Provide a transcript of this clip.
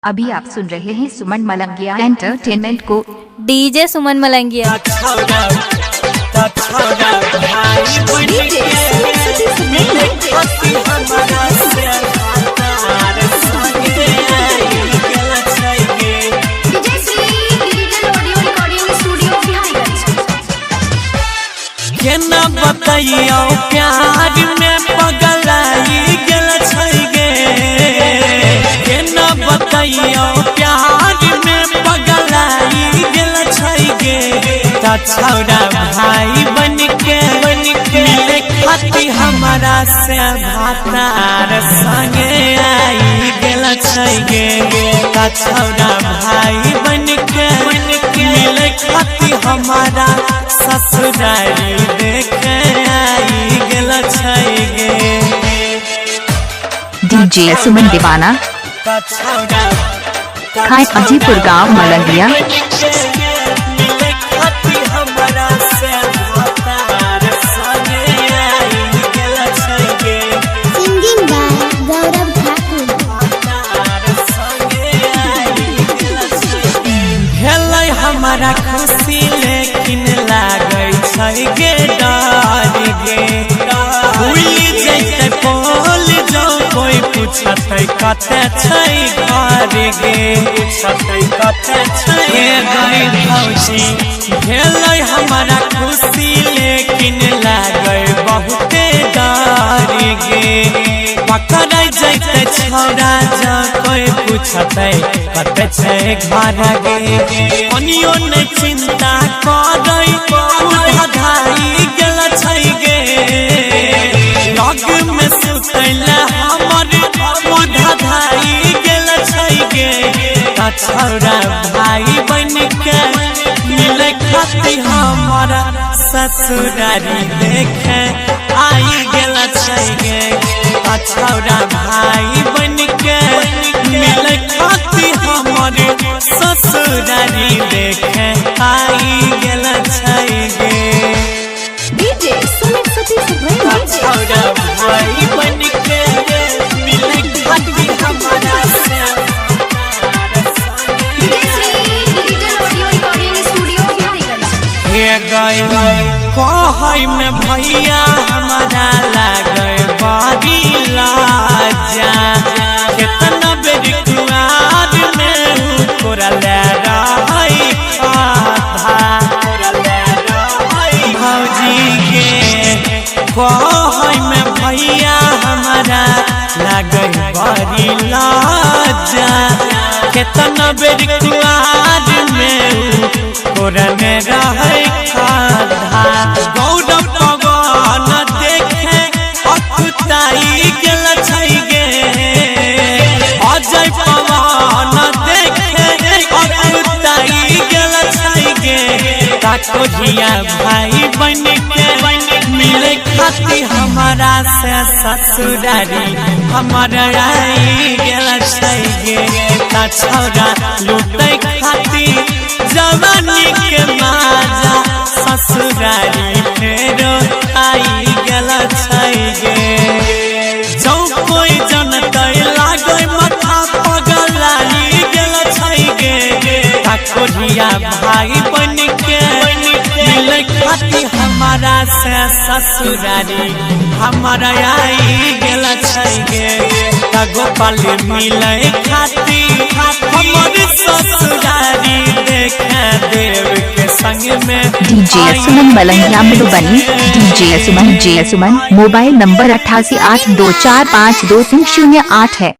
अभी आप सुन रहे हैं सुमन मलंगिया एंटरटेनमेंट को। डीजे सुमन मलंगिया। केना बताइयो प्यार में पगलाई गेल छै गे, केना बताइयो प्यार में पगलाई गेल छै गे। ता छौड़ा भाई बन के मिले खाती हमारा से भातार संगे आई गेल छै गे। ता छौड़ा भाई बन के मिले खाती हमारा ससुरारी देखे आई गेल छै गे। डीजे सुमन दीवाना खाए अजीपुर गांव मलंगिया। हमारा खुशी लेकिन लागे छै गे डर गे। भूल जैते बोल जो कोई पूछते कते छै घर गे, पूछते कते छै गई भौजी। भेलै हमारा खुशी लेकिन लागे बहुते डर गे। पकड़ जैते छौड़ा जो कोई पूछते कते छै घर गे। ओनियो ने चिंता करै धाई गेल छै गे। लग में सुतैला हमर धाई गेल छै गे। ता छौड़ा भाई बन के मिले खाती हमारा ससुरारी देखे आई गेल छै गे। ता छौड़ा भाई बन के मिले खाती हमारे ससुरारी देखे आई गेल छै गे। छौड़ा भाई बन के मिले खाती हमारा से कहै में भैया हमारा लागे बड़ी लाजा। कितना बेर कुआर में तोरा ले रही भौजी के। कहै में भैया हमारा लागे बड़ी लाजा। कितना बेर कुआर में तोरा ले रही गौरव पवन देखे अखुताई गेल छै गे। अजय पवन देखे अखुताई गेल छै गे। ताको धिया भाई बन के मिले खाती हमारा से ससुरारी हमारा आई गेल छै गे। ता छौड़ा लूटे खाती जवानी के माजा ससुरारी फेरो आई गेल छै गे। जो कोई जनतै लागे माथा पगलाई गेल छै गे। ताको धिया भाई बन के मिले खाती हमारा से ससुरारी हमारा आई गेल छै गे। ता गोपाल मिले खाती हमारे ससुरारी देखे देव के संग में। डीजे सुमन मलंगिया मधुबनी। डीजे सुमन मोबाइल नंबर 8882452308 है।